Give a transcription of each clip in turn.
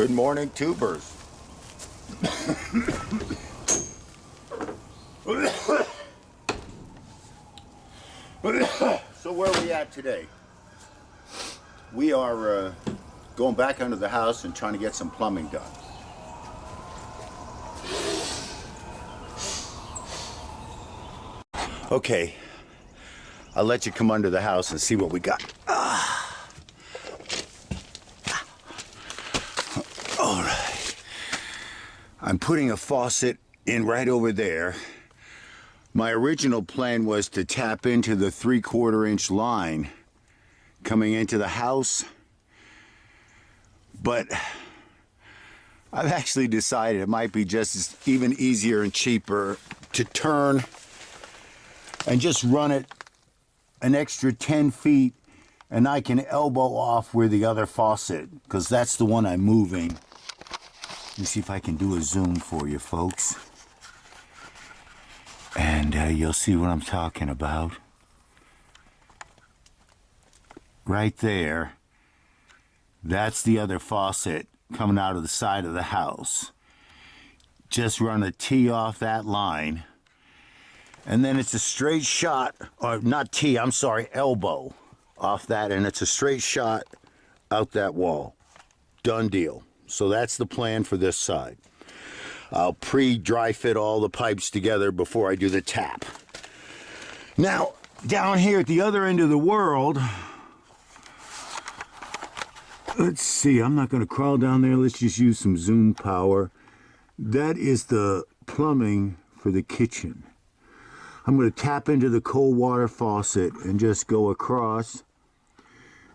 Good morning, tubers. So where are we at today? We are going back under the house and trying to get some plumbing done. Okay, I'll let you come under the house and see what we got. All right. I'm putting a faucet in right over there. My original plan was to tap into the 3/4 inch line coming into the house, but I've actually decided it might be just even easier and cheaper to turn and just run it an extra 10 feet, and I can elbow off where the other faucet, because that's the one I'm moving. Let me see if I can do a zoom for you folks. And you'll see what I'm talking about. Right there, that's the other faucet coming out of the side of the house. Just run a T off that line, and then it's a straight shot, or not T, I'm sorry, elbow off that, and it's a straight shot out that wall. Done deal. So that's the plan for this side. I'll pre-dry fit all the pipes together before I do the tap. Now, down here at the other end of the world, let's see, I'm not going to crawl down there. Let's just use some zoom power. That is the plumbing for the kitchen. I'm going to tap into the cold water faucet and just go across,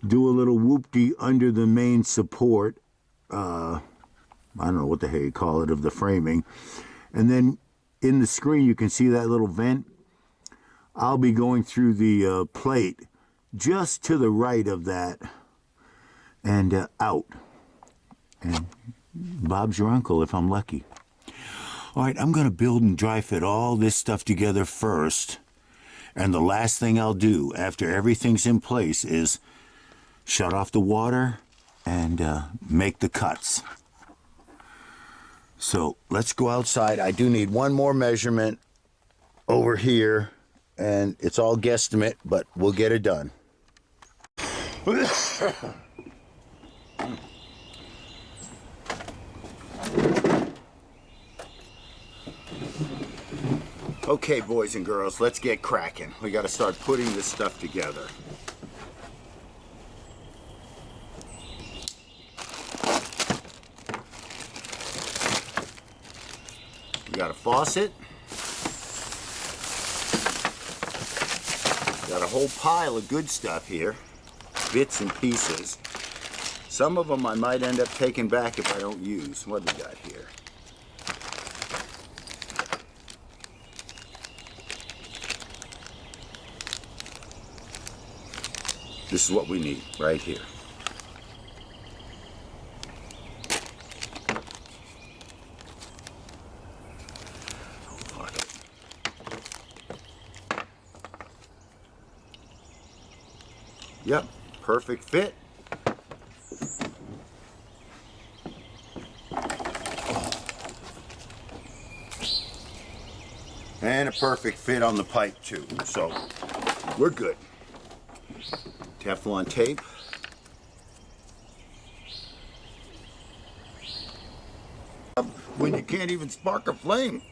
do a little whoop-dee under the main support. I don't know what the hell you call it, of the framing. And then in the screen, you can see that little vent. I'll be going through the plate just to the right of that and out. And Bob's your uncle if I'm lucky. All right, I'm going to build and dry fit all this stuff together first. And the last thing I'll do after everything's in place is shut off the water and make the cuts. So let's go outside. I do need one more measurement over here, and it's all guesstimate, but we'll get it done. Okay, boys and girls, let's get cracking. We got to start putting this stuff together. We got a faucet. Got a whole pile of good stuff here, bits and pieces. Some of them I might end up taking back if I don't use. What do we got here? This is what we need right here. Yep, perfect fit. And a perfect fit on the pipe too, so we're good. Teflon tape. When you can't even spark a flame.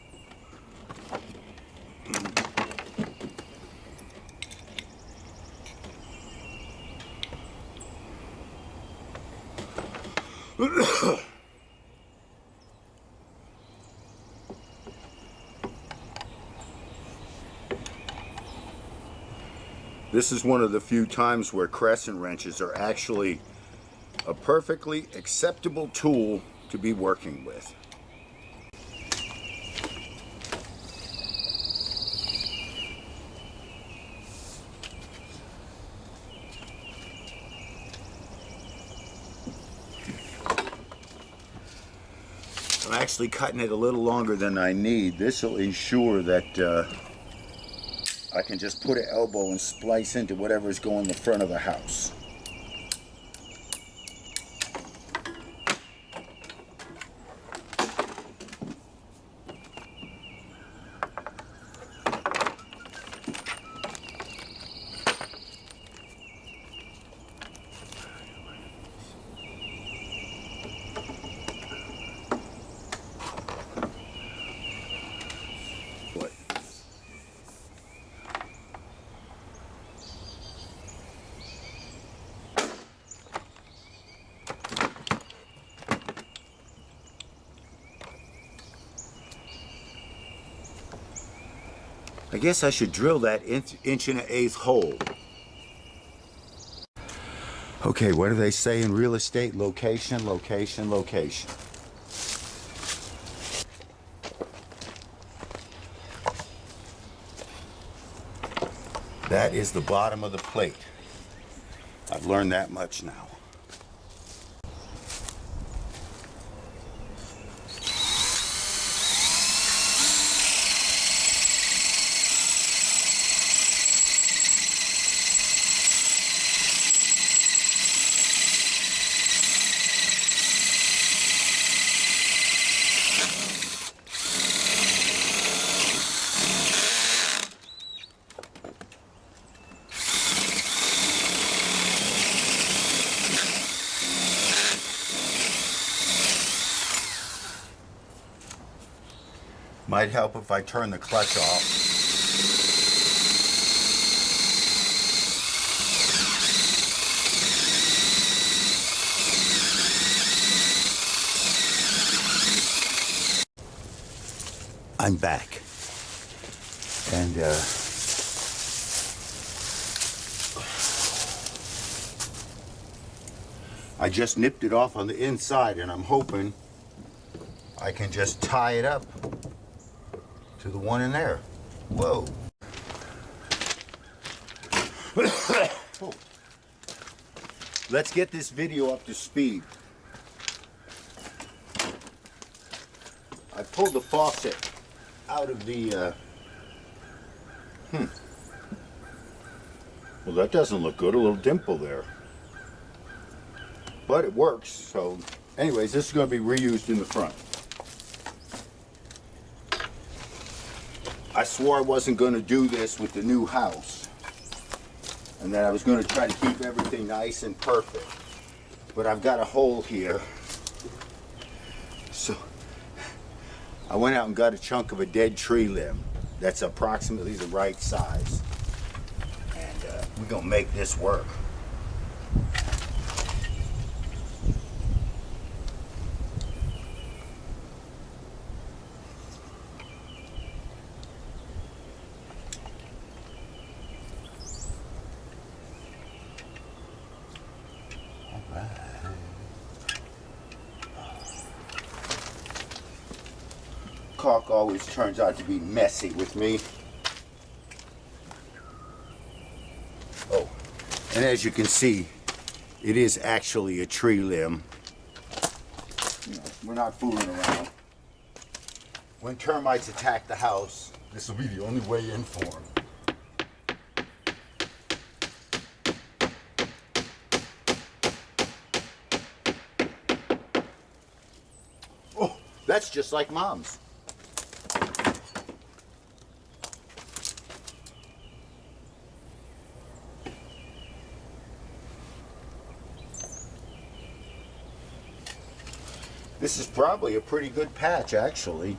This is one of the few times where crescent wrenches are actually a perfectly acceptable tool to be working with. I'm actually cutting it a little longer than I need. This will ensure that I can just put an elbow and splice into whatever's going in the front of the house. guess I should drill that inch and an eighth hole. Okay, what do they say in real estate? Location, location, location. That is the bottom of the plate. I've learned that much now. Might help if I turn the clutch off. I'm back. And I just nipped it off on the inside, and I'm hoping I can just tie it up to the one in there. Whoa. Let's get this video up to speed. I pulled the faucet out of the, Well, that doesn't look good, a little dimple there. But it works, so anyways, this is going to be reused in the front. I swore I wasn't going to do this with the new house, and that I was going to try to keep everything nice and perfect. But I've got a hole here, so I went out and got a chunk of a dead tree limb that's approximately the right size, and we're going to make this work. Caulk always turns out to be messy with me. Oh, and as you can see, it is actually a tree limb. You know, we're not fooling around. When termites attack the house, this will be the only way in for them. Oh, that's just like Mom's. This is probably a pretty good patch, actually.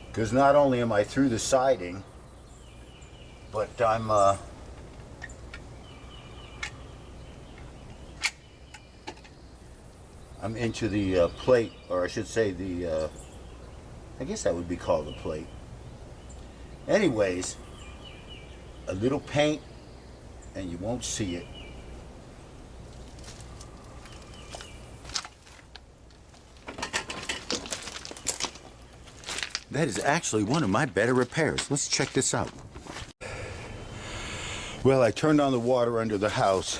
Because not only am I through the siding, but I'm into the plate, or I should say the, I guess that would be called a plate. Anyways, a little paint and you won't see it. That is actually one of my better repairs. Let's check this out. Well, I turned on the water under the house.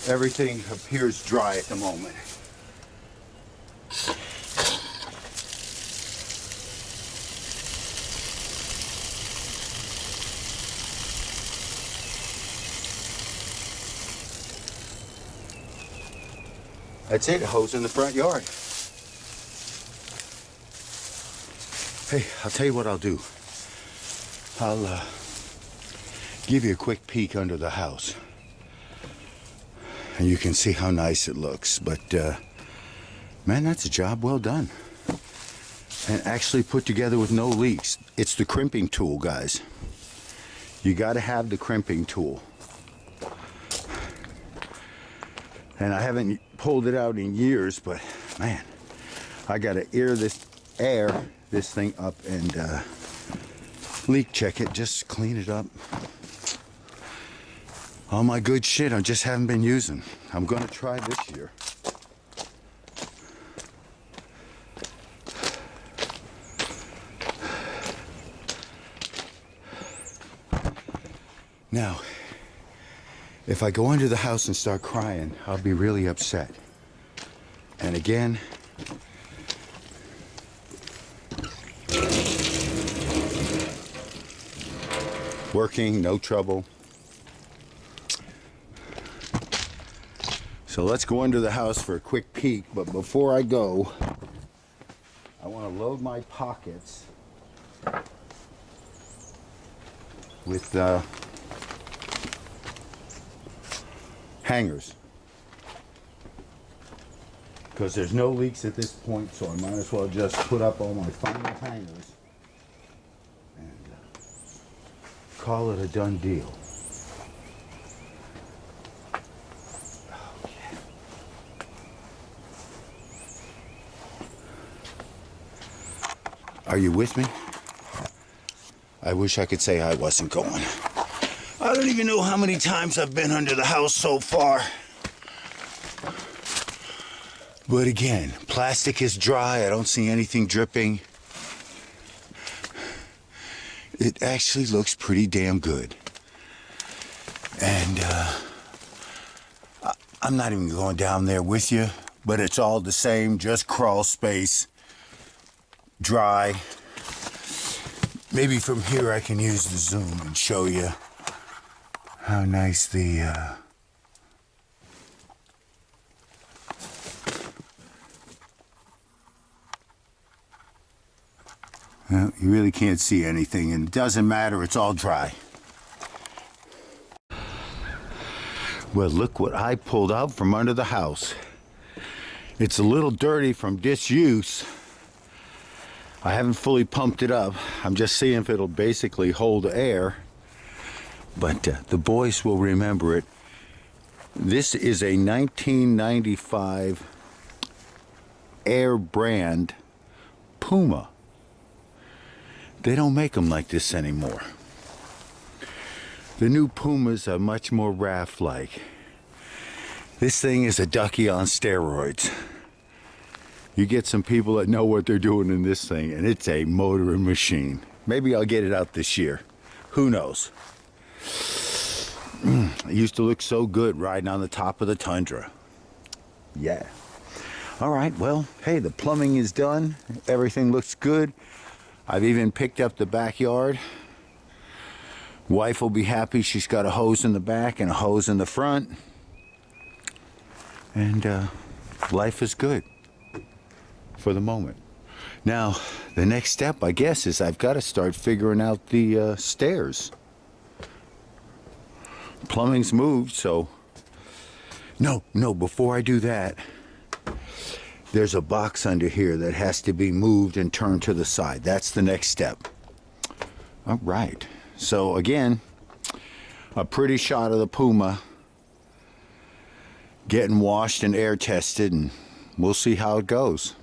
Everything appears dry at the moment. That's it, a hose in the front yard. Hey, I'll tell you what I'll do. I'll give you a quick peek under the house. And you can see how nice it looks. But, man, that's a job well done. And actually put together with no leaks. It's the crimping tool, guys. You gotta have the crimping tool. And I haven't pulled it out in years, but, man, I gotta air this air this thing up and leak check it, just clean it up. All my good shit I just haven't been using. I'm gonna try this year. Now, if I go into the house and start crying, I'll be really upset. And again, working, no trouble. So let's go into the house for a quick peek, but before I go, I want to load my pockets with hangers, because there's no leaks at this point, so I might as well just put up all my final hangers and call it a done deal. Are you with me? I wish I could say I wasn't going. I don't even know how many times I've been under the house so far. But again, plastic is dry. I don't see anything dripping. It actually looks pretty damn good. And I'm not even going down there with you, but it's all the same, just crawl space, dry. Maybe from here I can use the zoom and show you how nice the well, you really can't see anything, and it doesn't matter, it's all dry. Well, look what I pulled out from under the house. It's a little dirty from disuse. I haven't fully pumped it up. I'm just seeing if it'll basically hold air. But the boys will remember it. This is a 1995 Air brand Puma. They don't make them like this anymore. The new Pumas are much more raft-like. This thing is a ducky on steroids. You get some people that know what they're doing in this thing, and it's a motoring machine. Maybe I'll get it out this year. Who knows? It used to look so good riding on the top of the tundra. Yeah. All right, well, hey, the plumbing is done. Everything looks good. I've even picked up the backyard. Wife will be happy. She's got a hose in the back and a hose in the front. And life is good for the moment. Now, the next step, I guess, is I've got to start figuring out the stairs. Plumbing's moved, so... No, before I do that, there's a box under here that has to be moved and turned to the side. That's the next step. All right. So, again, a pretty shot of the Puma getting washed and air tested, and we'll see how it goes.